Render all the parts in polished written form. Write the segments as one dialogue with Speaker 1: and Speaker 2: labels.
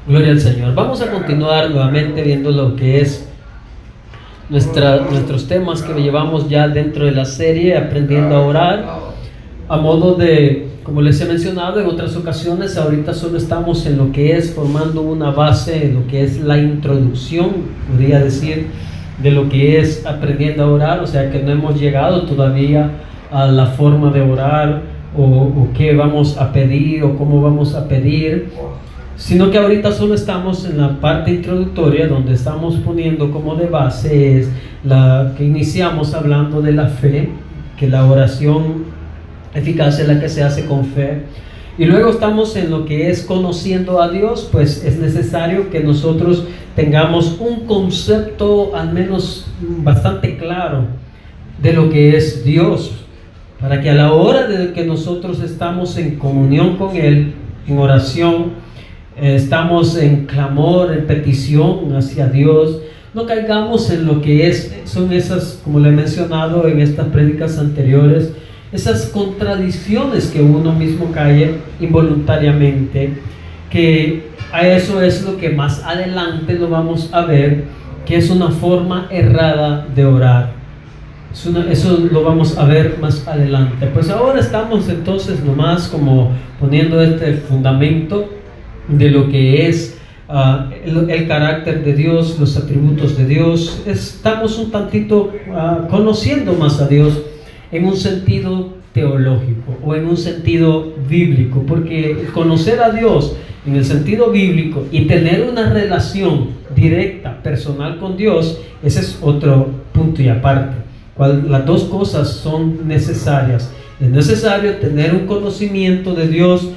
Speaker 1: Gloria al Señor. Vamos a continuar nuevamente viendo lo que es nuestros temas que llevamos ya dentro de la serie Aprendiendo a Orar. A modo de, como les he mencionado en otras ocasiones, ahorita solo estamos en lo que es formando una base, en lo que es la introducción, podría decir, de lo que es aprendiendo a orar. O sea que no hemos llegado todavía a la forma de orar o qué vamos a pedir o cómo vamos a pedir, sino que ahorita solo estamos en la parte introductoria, donde estamos poniendo como de base es la que iniciamos hablando de la fe, que la oración eficaz es la que se hace con fe. Y luego estamos en lo que es conociendo a Dios. Pues es necesario que nosotros tengamos un concepto al menos bastante claro de lo que es Dios, para que a la hora de que nosotros estamos en comunión con Él, en oración, estamos en clamor, en petición hacia Dios, no caigamos en lo que son esas, como le he mencionado en estas prédicas anteriores, esas contradicciones que uno mismo cae involuntariamente, que a eso es lo que más adelante lo vamos a ver, que es una forma errada de orar. Eso lo vamos a ver más adelante. Pues ahora estamos entonces nomás como poniendo este fundamento de lo que es el carácter de Dios, los atributos de Dios. Estamos un tantito conociendo más a Dios en un sentido teológico o en un sentido bíblico, porque conocer a Dios en el sentido bíblico y tener una relación directa, personal con Dios, ese es otro punto y aparte. Las dos cosas son necesarias. Es necesario tener un conocimiento de Dios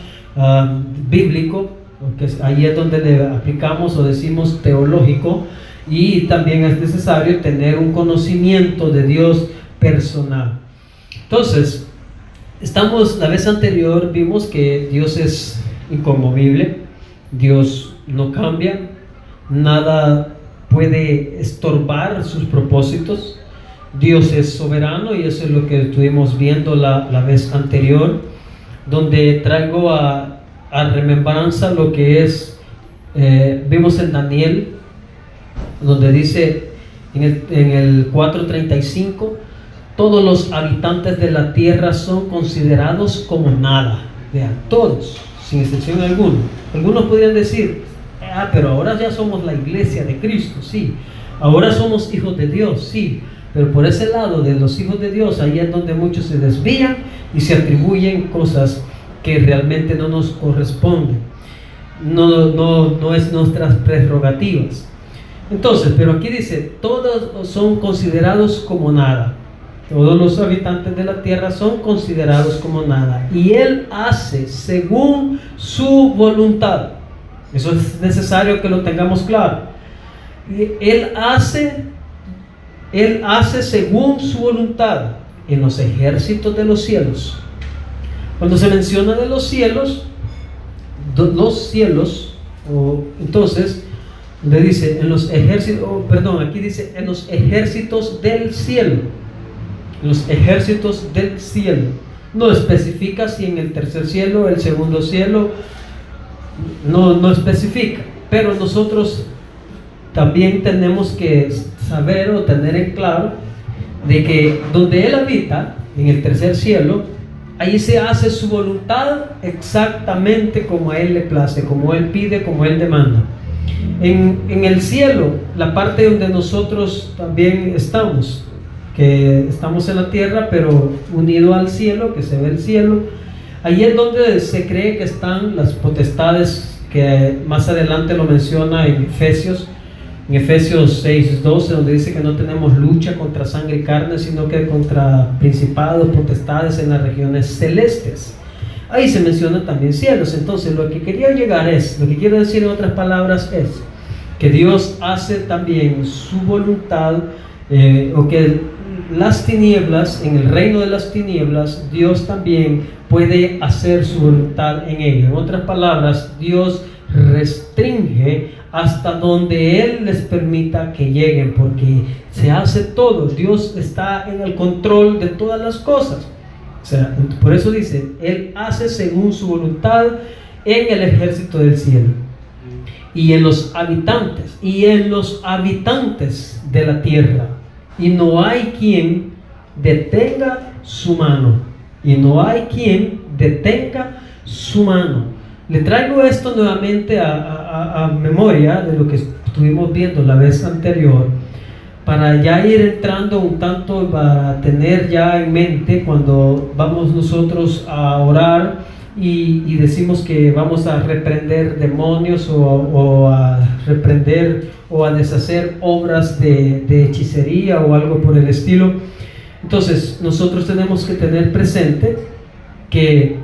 Speaker 1: bíblico, porque ahí es donde le aplicamos o decimos teológico, y también es necesario tener un conocimiento de Dios personal. Entonces, la vez anterior vimos que Dios es inconmovible, Dios no cambia, nada puede estorbar sus propósitos. Dios es soberano, y eso es lo que estuvimos viendo la vez anterior, donde traigo a remembranza lo que es, vimos en Daniel, donde dice en el 4:35, todos los habitantes de la tierra son considerados como nada. Vean, todos, sin excepción alguna. Algunos podrían decir, pero ahora ya somos la iglesia de Cristo, sí. Ahora somos hijos de Dios, sí. Pero por ese lado de los hijos de Dios, ahí es donde muchos se desvían y se atribuyen cosas que realmente no nos corresponden, no es nuestras prerrogativas. Entonces, pero aquí dice, todos son considerados como nada. Todos los habitantes de la tierra son considerados como nada, y Él hace según su voluntad. Eso es necesario que lo tengamos claro. Él hace según su voluntad en los ejércitos de los cielos. Cuando se menciona de los cielos, entonces le dice en los ejércitos, aquí dice en los ejércitos del cielo. En los ejércitos del cielo. No especifica si en el tercer cielo, el segundo cielo, no especifica. Pero nosotros también tenemos que saber o tener en claro de que donde Él habita, en el tercer cielo, ahí se hace su voluntad exactamente como a Él le place, como Él pide, como Él demanda. En el cielo, la parte donde nosotros también estamos, que estamos en la tierra pero unido al cielo, que se ve el cielo, ahí es donde se cree que están las potestades, que más adelante lo menciona en Efesios 6:12, donde dice que no tenemos lucha contra sangre y carne, sino que contra principados, potestades en las regiones celestes. Ahí se menciona también cielos. Entonces lo que quiero decir en otras palabras es que Dios hace también su voluntad, o que las tinieblas, en el reino de las tinieblas, Dios también puede hacer su voluntad en ello. En otras palabras, Dios restringe hasta donde Él les permita que lleguen, porque se hace todo. Dios está en el control de todas las cosas. O sea, por eso dice, Él hace según su voluntad en el ejército del cielo. y en los habitantes de la tierra, y no hay quien detenga su mano, y no hay quien detenga su mano. Le traigo esto nuevamente a memoria de lo que estuvimos viendo la vez anterior, para ya ir entrando un tanto, para tener ya en mente cuando vamos nosotros a orar y decimos que vamos a reprender demonios o a reprender o a deshacer obras de hechicería o algo por el estilo. Entonces nosotros tenemos que tener presente que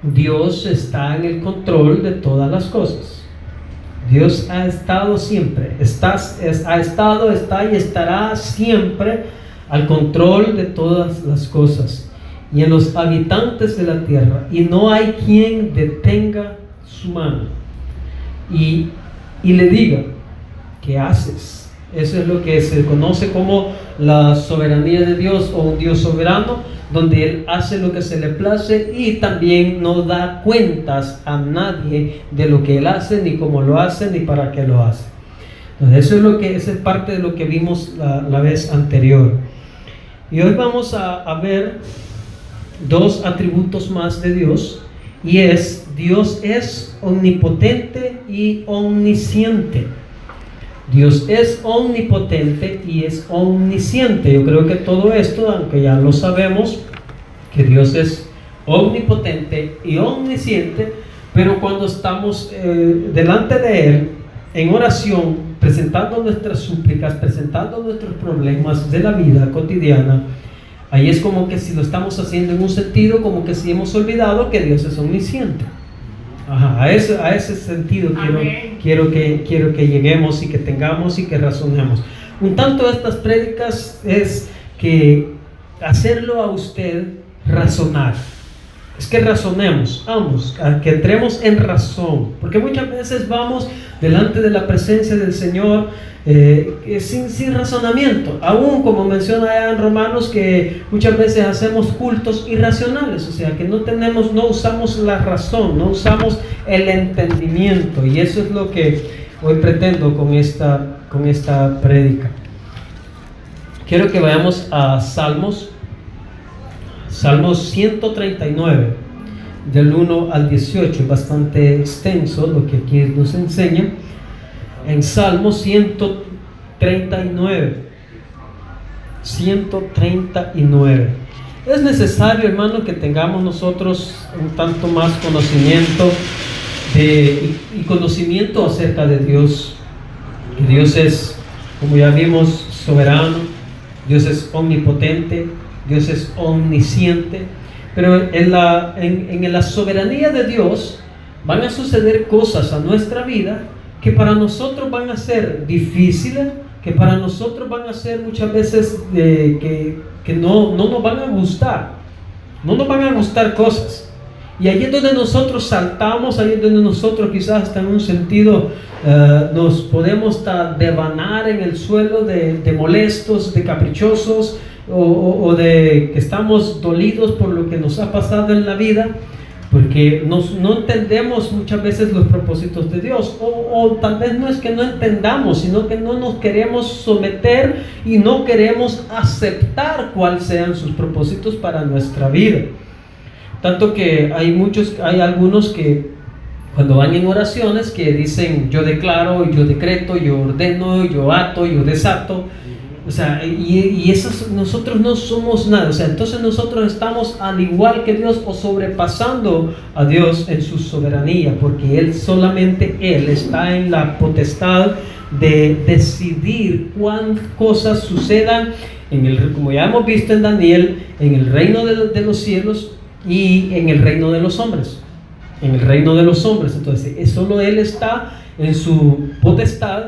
Speaker 1: Dios está en el control de todas las cosas. Dios ha estado siempre, está y estará siempre al control de todas las cosas y en los habitantes de la tierra, y no hay quien detenga su mano y le diga: ¿qué haces? Eso es lo que se conoce como la soberanía de Dios, o un Dios soberano, donde Él hace lo que se le place y también no da cuentas a nadie de lo que Él hace, ni cómo lo hace, ni para qué lo hace. Entonces esa es parte de lo que vimos la vez anterior. Y hoy vamos a ver dos atributos más de Dios, y Dios es omnipotente y omnisciente. Dios es omnipotente y es omnisciente. Yo creo que todo esto, aunque ya lo sabemos, que Dios es omnipotente y omnisciente, pero cuando estamos delante de Él en oración, presentando nuestras súplicas, presentando nuestros problemas de la vida cotidiana, ahí es como que si lo estamos haciendo en un sentido, como que si hemos olvidado que Dios es omnisciente. A ese sentido quiero que lleguemos y que tengamos y que razonemos. Un tanto de estas prédicas es que hacerlo a usted razonar. Es que razonemos, vamos, a que entremos en razón, porque muchas veces vamos delante de la presencia del Señor sin razonamiento, aún como menciona allá en Romanos, que muchas veces hacemos cultos irracionales, o sea que no usamos la razón, no usamos el entendimiento, y eso es lo que hoy pretendo con esta prédica. Quiero que vayamos a Salmos 139, del 1 al 18, es bastante extenso lo que aquí nos enseña. En Salmos 139, es necesario, hermano, que tengamos nosotros un tanto más conocimiento y conocimiento acerca de Dios. Que Dios es, como ya vimos, soberano, Dios es omnipotente, Dios es omnisciente, pero en la soberanía de Dios van a suceder cosas a nuestra vida que para nosotros van a ser difíciles, que para nosotros van a ser muchas veces que no nos van a gustar, no nos van a gustar cosas. Y ahí es donde nosotros saltamos, ahí es donde nosotros quizás hasta en un sentido nos podemos devanar en el suelo de molestos, de caprichosos, o de que estamos dolidos por lo que nos ha pasado en la vida, porque no entendemos muchas veces los propósitos de Dios, o tal vez no es que no entendamos, sino que no nos queremos someter y no queremos aceptar cuáles sean sus propósitos para nuestra vida. Tanto que hay algunos que cuando van en oraciones que dicen: yo declaro, yo decreto, yo ordeno, yo ato, yo desato. O sea, y esos, nosotros no somos nada. O sea, entonces nosotros estamos al igual que Dios, o sobrepasando a Dios en su soberanía, porque solamente Él está en la potestad de decidir cuántas cosas sucedan como ya hemos visto en Daniel, en el reino de los cielos y en el reino de los hombres. En el reino de los hombres. Entonces, solo Él está en su potestad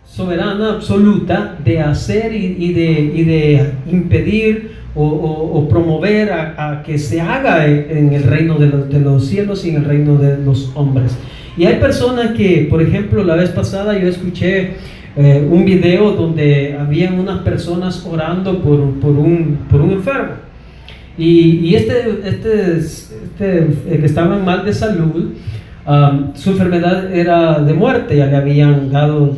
Speaker 1: soberana absoluta de hacer y de impedir o promover a que se haga en el reino de los cielos y en el reino de los hombres. Y hay personas que, por ejemplo, la vez pasada yo escuché un video donde habían unas personas orando por un enfermo, y que estaban mal de salud, Su enfermedad era de muerte, ya le habían dado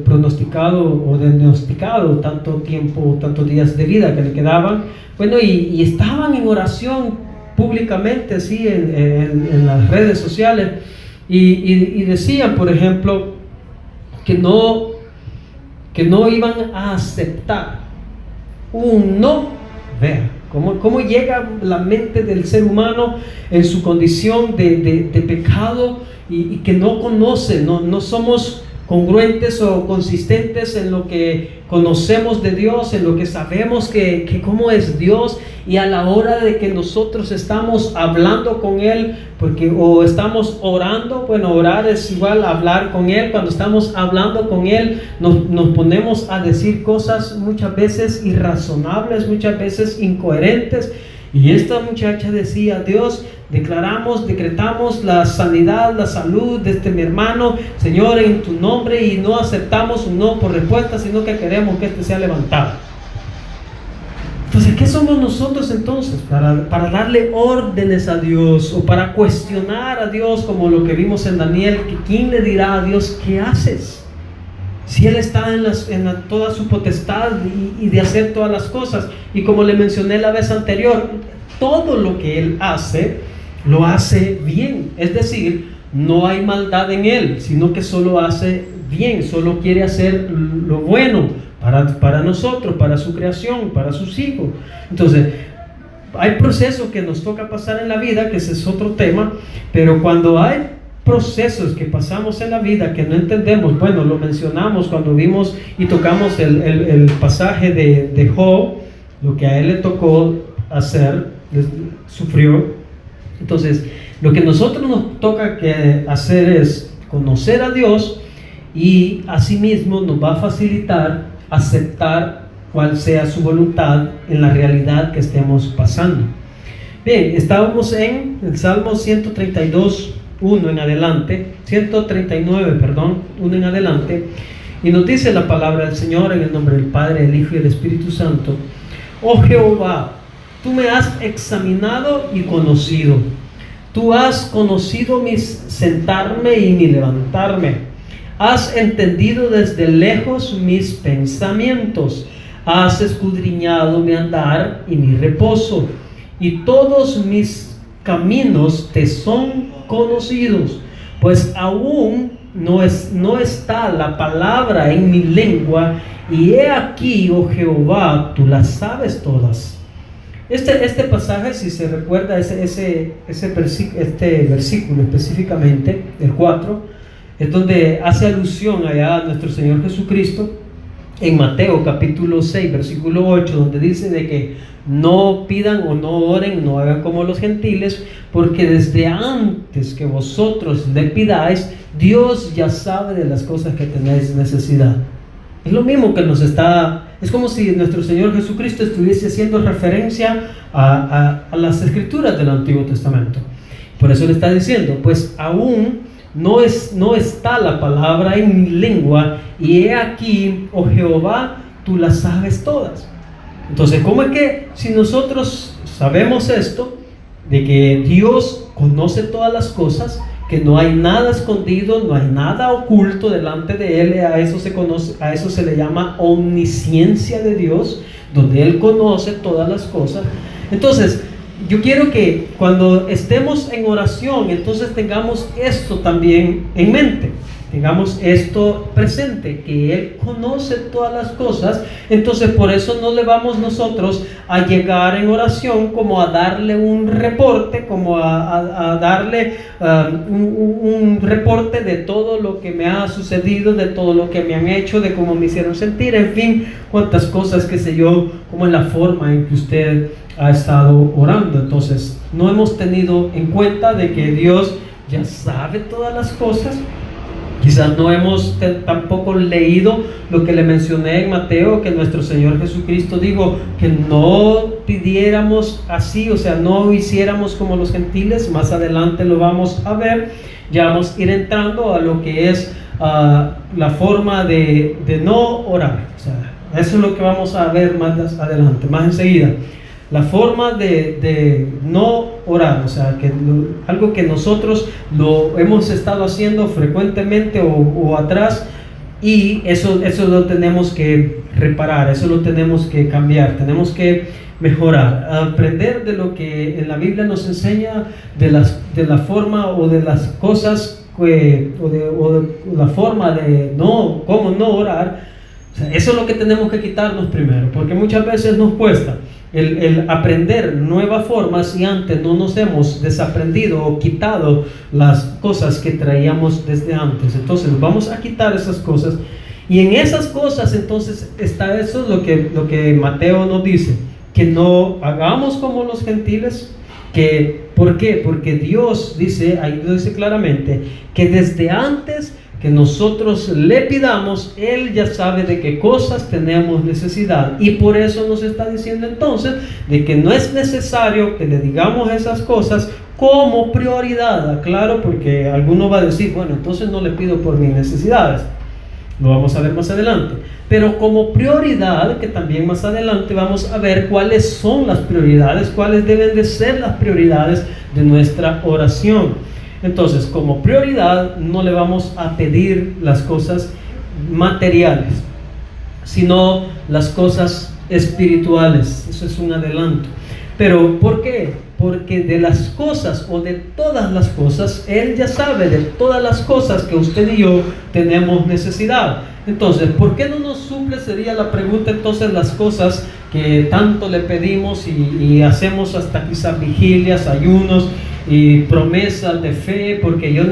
Speaker 1: pronosticado o diagnosticado tanto tiempo, tantos días de vida que le quedaban. Bueno, y estaban en oración públicamente, así en las redes sociales, y decían, por ejemplo, que no iban a aceptar un no. Vea cómo llega la mente del ser humano en su condición de pecado, y que no conoce, no somos congruentes o consistentes en lo que conocemos de Dios, en lo que sabemos que cómo es Dios, y a la hora de que nosotros estamos hablando con Él, o estamos orando. Bueno, orar es igual a hablar con Él. Cuando estamos hablando con Él, nos ponemos a decir cosas muchas veces irrazonables, muchas veces incoherentes. Y esta muchacha decía: Dios, decretamos la sanidad, la salud de mi hermano, Señor, en tu nombre, y no aceptamos un no por respuesta, sino que queremos que sea levantado. Entonces, ¿qué somos nosotros entonces para darle órdenes a Dios, o para cuestionar a Dios, como lo que vimos en Daniel? Que ¿quién le dirá a Dios qué haces? Si Él está en toda su potestad y de hacer todas las cosas. Y como le mencioné la vez anterior, todo lo que Él hace, lo hace bien. Es decir, no hay maldad en Él, sino que solo hace bien, solo quiere hacer lo bueno para nosotros, para su creación, para sus hijos. Entonces, hay procesos que nos toca pasar en la vida, que ese es otro tema, pero cuando hay procesos que pasamos en la vida que no entendemos, bueno, lo mencionamos cuando vimos y tocamos el pasaje de Job, lo que a él le tocó hacer, sufrió. Entonces, lo que nosotros nos toca hacer es conocer a Dios, y asimismo nos va a facilitar aceptar cuál sea su voluntad en la realidad que estemos pasando. Bien, estábamos en el Salmo 132, 1 en adelante, 139, perdón, 1 en adelante, y nos dice la palabra del Señor en el nombre del Padre, del Hijo y del Espíritu Santo: Oh Jehová, tú me has examinado y conocido. Tú has conocido mi sentarme y mi levantarme. Has entendido desde lejos mis pensamientos. Has escudriñado mi andar y mi reposo. Y todos mis caminos te son conocidos. Pues aún no está la palabra en mi lengua. Y he aquí, oh Jehová, tú las sabes todas. Este pasaje, si se recuerda, este versículo específicamente, el 4, es donde hace alusión allá a nuestro Señor Jesucristo en Mateo capítulo 6, versículo 8, donde dice de que no pidan o no oren, no hagan como los gentiles, porque desde antes que vosotros le pidáis, Dios ya sabe de las cosas que tenéis necesidad. Es lo mismo que es como si nuestro Señor Jesucristo estuviese haciendo referencia a las escrituras del Antiguo Testamento. Por eso le está diciendo: pues aún no está la palabra en mi lengua, y he aquí, oh Jehová, tú las sabes todas. Entonces, ¿cómo es que si nosotros sabemos esto, de que Dios conoce todas las cosas, que no hay nada escondido, no hay nada oculto delante de Él? A eso se le llama omnisciencia de Dios, donde Él conoce todas las cosas. Entonces, yo quiero que cuando estemos en oración, entonces tengamos esto también en mente, tengamos esto presente, que Él conoce todas las cosas. Entonces, por eso no le vamos nosotros a llegar en oración como a darle un reporte, como a darle un reporte de todo lo que me ha sucedido, de todo lo que me han hecho, de cómo me hicieron sentir, en fin, cuántas cosas, qué sé yo, como en la forma en que usted ha estado orando. Entonces, no hemos tenido en cuenta de que Dios ya sabe todas las cosas. Quizás no hemos tampoco leído lo que le mencioné en Mateo, que nuestro Señor Jesucristo dijo que no pidiéramos así, o sea, no hiciéramos como los gentiles. Más adelante lo vamos a ver. Ya vamos a ir entrando a lo que es la forma de no orar. O sea, eso es lo que vamos a ver más adelante, más enseguida. la forma de no orar, o sea, algo que nosotros lo hemos estado haciendo frecuentemente o atrás, y eso lo tenemos que reparar, eso lo tenemos que cambiar, tenemos que mejorar, aprender de lo que en la Biblia nos enseña, de la forma o de las cosas o de la forma de cómo no orar. O sea, eso es lo que tenemos que quitarnos primero, porque muchas veces nos cuesta el aprender nuevas formas y antes no nos hemos desaprendido o quitado las cosas que traíamos desde antes. Entonces vamos a quitar esas cosas, y en esas cosas entonces está eso, lo que Mateo nos dice, que no hagamos como los gentiles. ¿Por qué? Porque Dios dice, ahí lo dice claramente, que desde antes que nosotros le pidamos, Él ya sabe de qué cosas tenemos necesidad, y por eso nos está diciendo entonces de que no es necesario que le digamos esas cosas como prioridad. Claro, porque alguno va a decir, bueno, entonces no le pido por mis necesidades, lo vamos a ver más adelante, pero como prioridad, que también más adelante vamos a ver cuáles son las prioridades, cuáles deben de ser las prioridades de nuestra oración. Entonces, como prioridad, no le vamos a pedir las cosas materiales, sino las cosas espirituales. Eso es un adelanto. Pero, ¿por qué? Porque de las cosas o de todas las cosas, Él ya sabe de todas las cosas que usted y yo tenemos necesidad. Entonces, ¿por qué no nos suple? Sería la pregunta. Entonces, las cosas que tanto le pedimos y hacemos hasta quizás vigilias, ayunos y promesas de fe, porque yo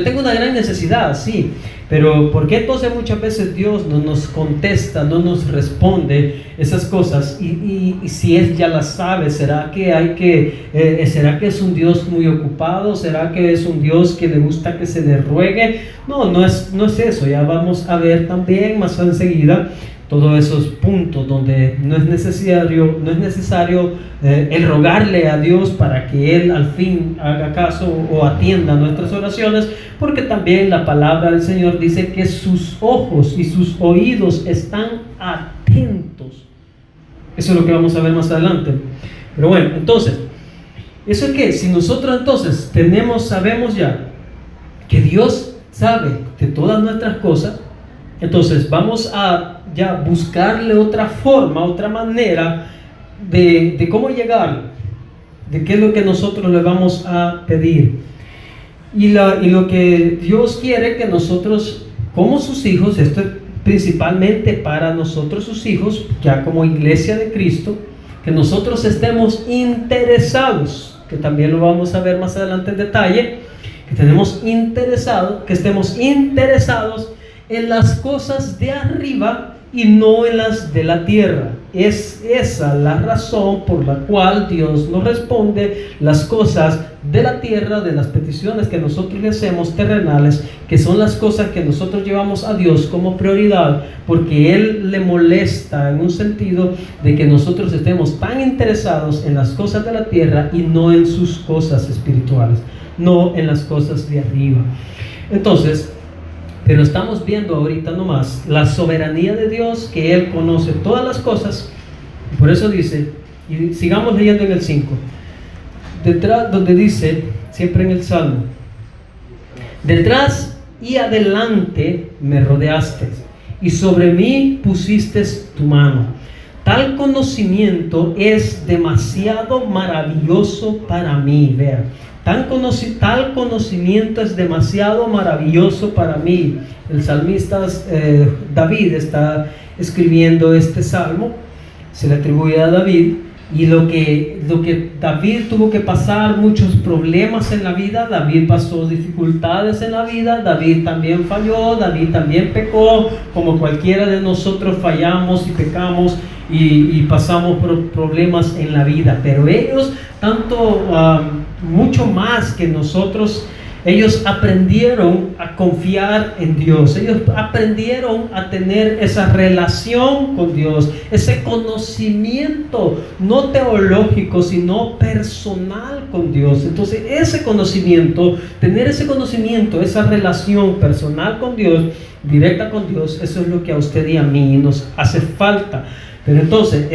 Speaker 1: tengo una gran necesidad, sí, pero ¿por qué entonces muchas veces Dios no nos contesta, no nos responde esas cosas? Y si Él ya las sabe, ¿será que es un Dios muy ocupado? ¿Será que es un Dios que le gusta que se le ruegue? No es eso. Ya vamos a ver también más enseguida todos esos puntos donde no es necesario el rogarle a Dios para que Él al fin haga caso o atienda nuestras oraciones, porque también la palabra del Señor dice que sus ojos y sus oídos están atentos. Eso es lo que vamos a ver más adelante. Pero bueno, entonces, ¿eso es qué? Si nosotros entonces sabemos ya que Dios sabe de todas nuestras cosas, entonces vamos a ya buscarle otra forma, otra manera de cómo llegar, de qué es lo que nosotros le vamos a pedir. Y lo que Dios quiere que nosotros, como sus hijos, esto es principalmente para nosotros sus hijos, ya como iglesia de Cristo, que nosotros estemos interesados, que también lo vamos a ver más adelante en detalle, que estemos interesados en las cosas de arriba y no en las de la tierra. Es esa la razón por la cual Dios nos responde las cosas de la tierra, de las peticiones que nosotros le hacemos terrenales, que son las cosas que nosotros llevamos a Dios como prioridad, porque Él le molesta en un sentido de que nosotros estemos tan interesados en las cosas de la tierra y no en sus cosas espirituales, no en las cosas de arriba. Entonces, pero estamos viendo ahorita nomás la soberanía de Dios, que Él conoce todas las cosas. Por eso dice, y sigamos leyendo en el 5, detrás, donde dice, siempre en el Salmo, detrás y adelante me rodeaste, y sobre mí pusiste tu mano. Tal conocimiento es demasiado maravilloso para mí. Vean, tal conocimiento es demasiado maravilloso para mí. El salmista David está escribiendo este salmo, se le atribuye a David, y lo que David tuvo que pasar, muchos problemas en la vida. David pasó dificultades en la vida, David también falló, David también pecó, como cualquiera de nosotros fallamos y pecamos y pasamos por problemas en la vida. Pero ellos, mucho más que nosotros, ellos aprendieron a confiar en Dios. Ellos aprendieron a tener esa relación con Dios, ese conocimiento no teológico, sino personal con Dios. Entonces, tener ese conocimiento, esa relación personal con Dios, directa con Dios, eso es lo que a usted y a mí nos hace falta. Pero entonces,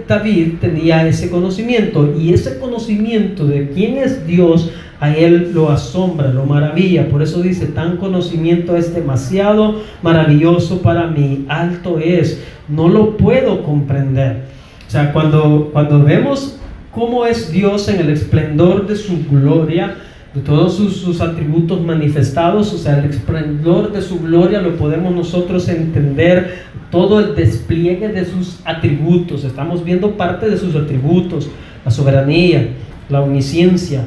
Speaker 1: David tenía ese conocimiento, y ese conocimiento de quién es Dios, a él lo asombra, lo maravilla. Por eso dice, tan conocimiento es demasiado maravilloso para mí, alto es, no lo puedo comprender. O sea, cuando vemos cómo es Dios en el esplendor de su gloria, de todos sus atributos manifestados, o sea, el esplendor de su gloria lo podemos nosotros entender, todo el despliegue de sus atributos. Estamos viendo parte de sus atributos: la soberanía, la omnisciencia,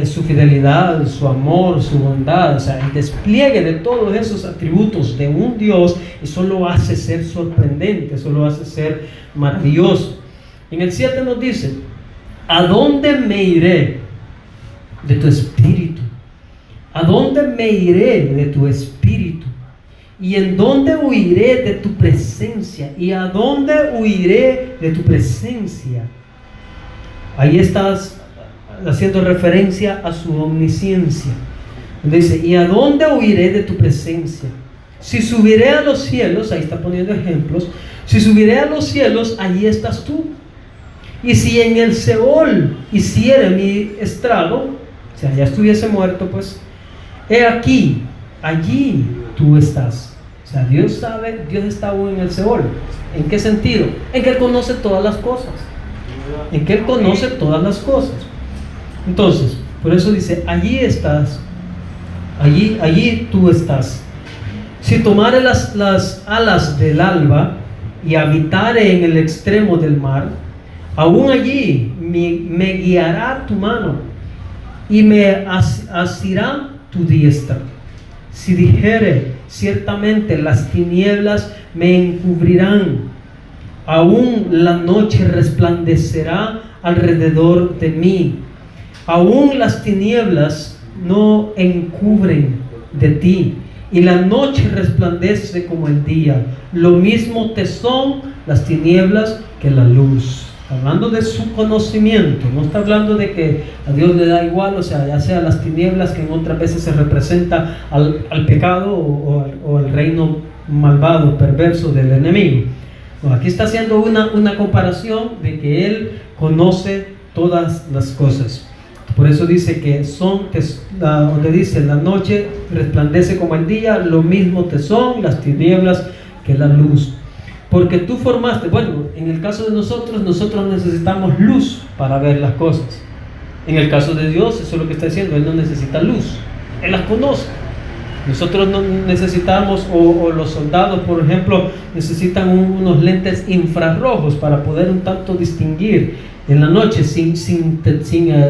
Speaker 1: su fidelidad, su amor, su bondad. O sea, el despliegue de todos esos atributos de un Dios, eso lo hace ser sorprendente, eso lo hace ser maravilloso. En el 7 nos dice: ¿a dónde me iré de tu espíritu? ¿A dónde me iré de tu espíritu? ¿Y en dónde huiré de tu presencia? ¿Y a dónde huiré de tu presencia? Ahí estás haciendo referencia a su omnisciencia. Dice: ¿y a dónde huiré de tu presencia? Si subiré a los cielos, ahí está poniendo ejemplos, si subiré a los cielos, allí estás tú. Y si en el Seol hiciere mi estrado, o sea, ya estuviese muerto, pues, he aquí, allí tú estás. O sea, Dios sabe, Dios está aún en el Seol. ¿En qué sentido? En que Él conoce todas las cosas. En que Él conoce todas las cosas. Entonces, por eso dice: allí estás, allí tú estás. Si tomare las alas del alba y habitare en el extremo del mar, aún allí me guiará tu mano y me asirá tu diestra. Si dijere, ciertamente las tinieblas me encubrirán, aún la noche resplandecerá alrededor de mí. Aún las tinieblas no encubren de ti, y la noche resplandece como el día. Lo mismo te son las tinieblas que la luz. Hablando de su conocimiento, no está hablando de que a Dios le da igual, o sea, ya sea las tinieblas, que en otras veces se representa al pecado o al reino malvado, perverso del enemigo. No, aquí está haciendo una comparación de que Él conoce todas las cosas. Por eso dice que donde dice: la noche resplandece como el día, lo mismo te son las tinieblas que la luz. Porque tú formaste, bueno, en el caso de nosotros necesitamos luz para ver las cosas. En el caso de Dios, eso es lo que está diciendo, Él no necesita luz, Él las conoce. Nosotros no necesitamos, o los soldados, por ejemplo, necesitan unos lentes infrarrojos para poder un tanto distinguir en la noche sin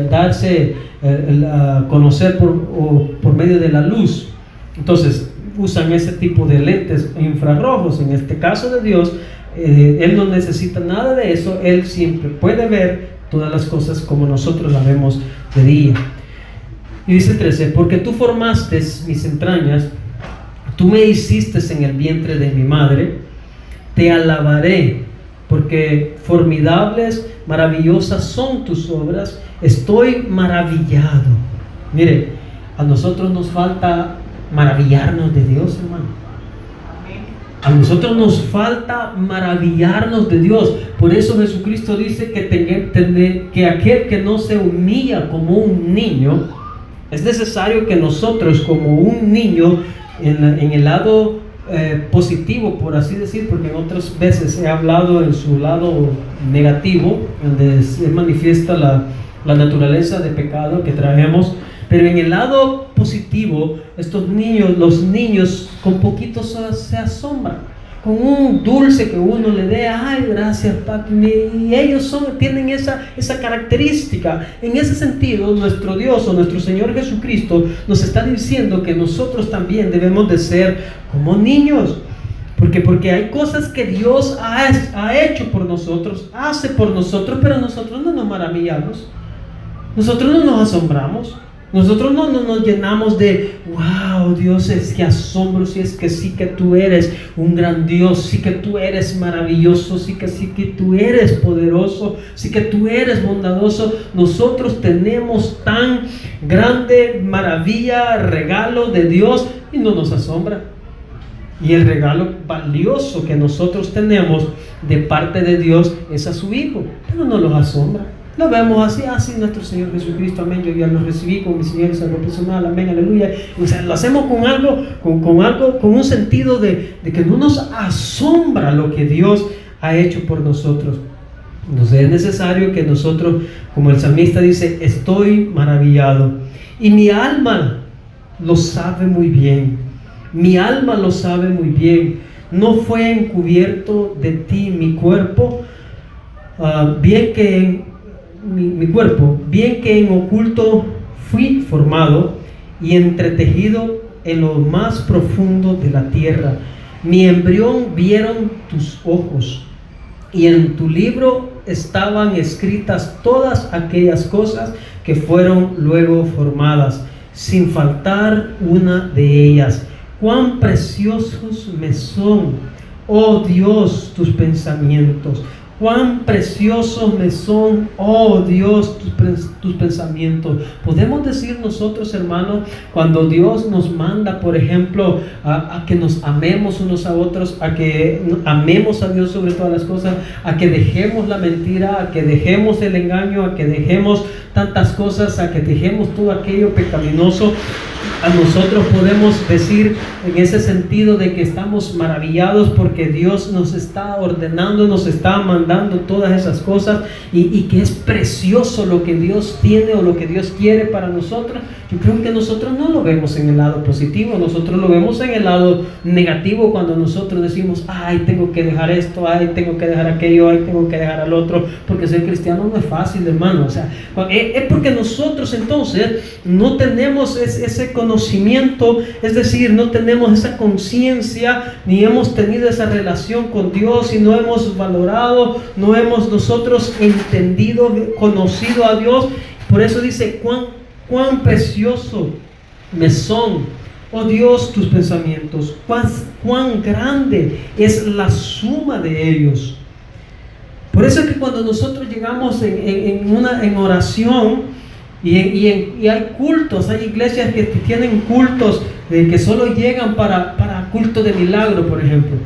Speaker 1: darse a conocer por medio de la luz. Entonces usan ese tipo de lentes infrarrojos. En este caso de Dios, Él no necesita nada de eso. Él siempre puede ver todas las cosas como nosotros las vemos de día. Y dice 13: porque tú formaste mis entrañas, tú me hiciste en el vientre de mi madre, te alabaré, porque formidables, maravillosas son tus obras, estoy maravillado. Mire, a nosotros nos falta maravillarnos de Dios, hermano. A nosotros nos falta maravillarnos de Dios. Por eso Jesucristo dice que aquel que no se humilla como un niño, es necesario que nosotros, como un niño, en el lado positivo, por así decir, porque en otras veces he hablado en su lado negativo, donde se manifiesta la naturaleza de pecado que traemos. Pero en el lado positivo, los niños con poquito se asombran, con un dulce que uno le dé: ay, gracias papi, y ellos tienen esa característica. En ese sentido, nuestro Dios o nuestro Señor Jesucristo nos está diciendo que nosotros también debemos de ser como niños. Porque hay cosas que Dios ha hecho por nosotros, hace por nosotros, pero nosotros no nos maravillamos, nosotros no nos asombramos. Nosotros no nos llenamos de: wow, Dios, es que asombro, si es que sí que tú eres un gran Dios, sí que tú eres maravilloso, sí que tú eres poderoso, sí que tú eres bondadoso. Nosotros tenemos tan grande maravilla, regalo de Dios, y no nos asombra. Y el regalo valioso que nosotros tenemos de parte de Dios es a su Hijo. Pero no los asombra. Lo vemos así nuestro Señor Jesucristo, amén. Yo ya lo recibí con mi Señor y Salvador personal, amén, aleluya. O sea, lo hacemos con algo, con un sentido de que no nos asombra lo que Dios ha hecho por nosotros. Entonces es necesario que nosotros, como el salmista dice, estoy maravillado. Y mi alma lo sabe muy bien. Mi alma lo sabe muy bien. No fue encubierto de ti mi cuerpo, bien que mi cuerpo, bien que en oculto fui formado y entretejido en lo más profundo de la tierra. Mi embrión vieron tus ojos, y en tu libro estaban escritas todas aquellas cosas que fueron luego formadas, sin faltar una de ellas. Cuán preciosos me son, oh Dios, tus pensamientos. Cuán preciosos me son, oh Dios, tus pensamientos. Podemos decir nosotros, hermanos, cuando Dios nos manda, por ejemplo, a que nos amemos unos a otros, a que amemos a Dios sobre todas las cosas, a que dejemos la mentira, a que dejemos el engaño, a que dejemos tantas cosas, a que dejemos todo aquello pecaminoso. A nosotros podemos decir en ese sentido de que estamos maravillados porque Dios nos está ordenando, nos está mandando todas esas cosas y que es precioso lo que Dios tiene o lo que Dios quiere para nosotros. Yo creo que nosotros no lo vemos en el lado positivo, nosotros lo vemos en el lado negativo cuando nosotros decimos, ay, tengo que dejar esto, ay, tengo que dejar aquello, ay, tengo que dejar al otro, porque ser cristiano no es fácil, hermano. O sea, es porque nosotros entonces no tenemos ese conocimiento, es decir, no tenemos esa conciencia, ni hemos tenido esa relación con Dios y no hemos valorado, no hemos nosotros entendido, conocido a Dios. Por eso dice, cuán precioso me son, oh Dios, tus pensamientos, cuán grande es la suma de ellos. Por eso es que cuando nosotros llegamos en oración y hay cultos, hay iglesias que tienen cultos que solo llegan para culto de milagro, por ejemplo.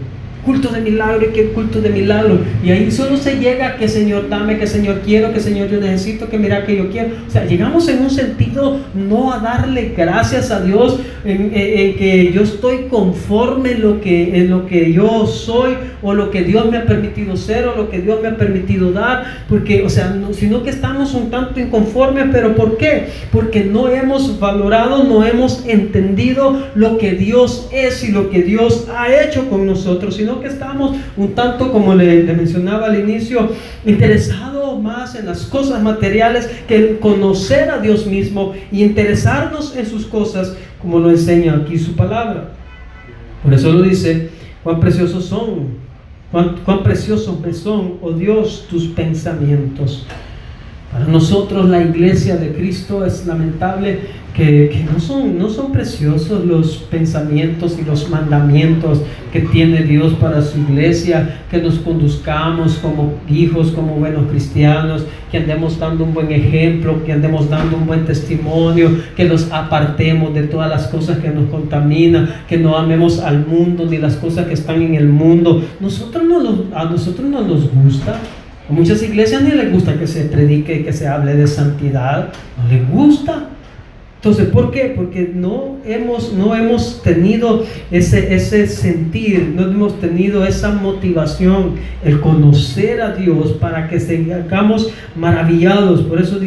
Speaker 1: Culto de milagro, y que culto de milagro, y ahí solo se llega que Señor dame, que Señor quiero, que Señor yo necesito, que mira que yo quiero. O sea, llegamos en un sentido no a darle gracias a Dios en que yo estoy conforme en lo que yo soy, o lo que Dios me ha permitido ser, o lo que Dios me ha permitido dar, porque, o sea, sino que estamos un tanto inconformes. ¿Pero por qué? Porque no hemos valorado, no hemos entendido lo que Dios es y lo que Dios ha hecho con nosotros, sino que estamos un tanto, como le mencionaba al inicio, interesados más en las cosas materiales que en conocer a Dios mismo y interesarnos en sus cosas, como lo enseña aquí su palabra. Por eso lo dice, cuán preciosos son, cuán preciosos me son, oh Dios, tus pensamientos. Para nosotros, la iglesia de Cristo, es lamentable que no son preciosos los pensamientos y los mandamientos que tiene Dios para su iglesia, que nos conduzcamos como hijos, como buenos cristianos, que andemos dando un buen ejemplo, que andemos dando un buen testimonio, que nos apartemos de todas las cosas que nos contaminan, que no amemos al mundo ni las cosas que están en el mundo. A nosotros no nos gusta. A muchas iglesias ni les gusta que se predique, que se hable de santidad, no les gusta. Entonces, ¿por qué? Porque no hemos tenido ese sentir, no hemos tenido esa motivación, el conocer a Dios para que sigamos maravillados. Por eso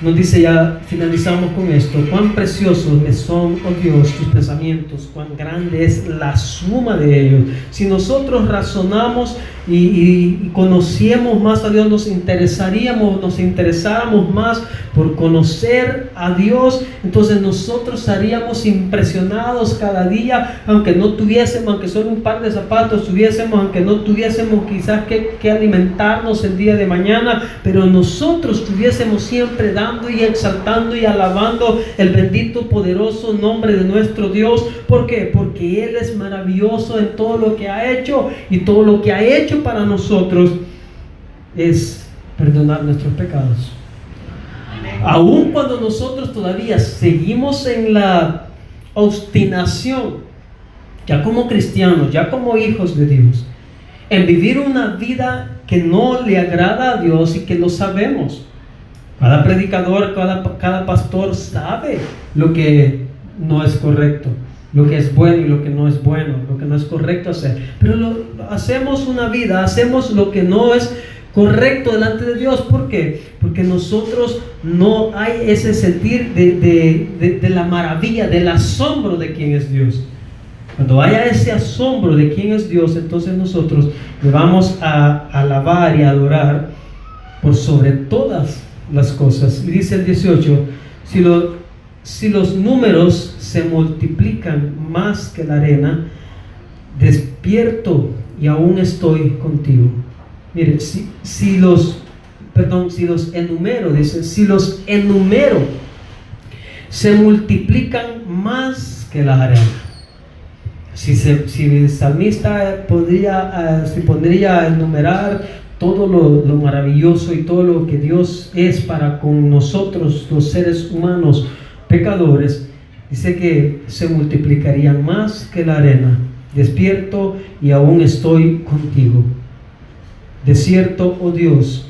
Speaker 1: nos dice, ya finalizamos con esto, cuán preciosos me son, oh Dios, tus pensamientos, cuán grande es la suma de ellos. Si nosotros razonamos y conociéramos más a Dios, nos interesáramos más por conocer a Dios, entonces nosotros estaríamos impresionados cada día, aunque solo un par de zapatos tuviésemos, aunque no tuviésemos quizás que alimentarnos el día de mañana, pero nosotros estuviésemos siempre dando y exaltando y alabando el bendito, poderoso nombre de nuestro Dios. ¿Por qué? Porque Él es maravilloso en todo lo que ha hecho, y todo lo que ha hecho para nosotros es perdonar nuestros pecados. Aun cuando nosotros todavía seguimos en la obstinación ya como cristianos, ya como hijos de Dios, en vivir una vida que no le agrada a Dios y que lo sabemos. Cada predicador, cada pastor sabe lo que no es correcto, lo que es bueno y lo que no es bueno, lo que no es correcto hacer. Pero hacemos una vida, hacemos lo que no es correcto delante de Dios. ¿Por qué? Porque nosotros no hay ese sentir de la maravilla, del asombro de quién es Dios. Cuando haya ese asombro de quién es Dios, entonces nosotros le vamos a alabar y a adorar por sobre todas las cosas. Y dice el 18, si los números se multiplican más que la arena, despierto y aún estoy contigo. Mire, si los enumero, dice, si los enumero se multiplican más que la arena. Si el salmista podría enumerar todo lo maravilloso y todo lo que Dios es para con nosotros, los seres humanos pecadores, dice que se multiplicarían más que la arena. Despierto y aún estoy contigo. De cierto, oh Dios,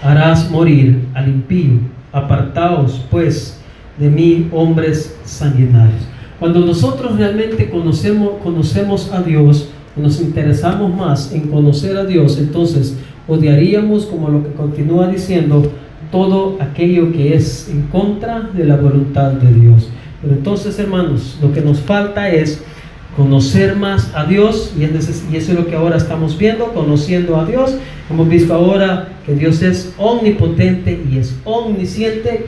Speaker 1: harás morir al impío. Apartaos pues de mí, hombres sanguinarios. Cuando nosotros realmente conocemos a Dios, nos interesamos más en conocer a Dios, entonces odiaríamos, como lo que continúa diciendo, todo aquello que es en contra de la voluntad de Dios. Pero entonces, hermanos, lo que nos falta es conocer más a Dios, y eso es lo que ahora estamos viendo, conociendo a Dios. Hemos visto ahora que Dios es omnipotente y es omnisciente,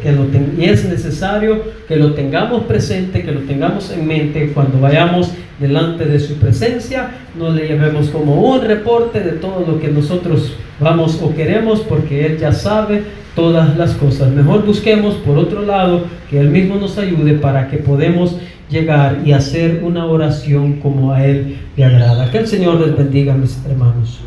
Speaker 1: y es necesario que lo tengamos presente, que lo tengamos en mente cuando vayamos delante de su presencia. No le llevemos como un reporte de todo lo que nosotros vamos o queremos, porque Él ya sabe todas las cosas. Mejor busquemos por otro lado que Él mismo nos ayude para que podamos llegar y hacer una oración como a Él le agrada. Que el Señor les bendiga, mis hermanos.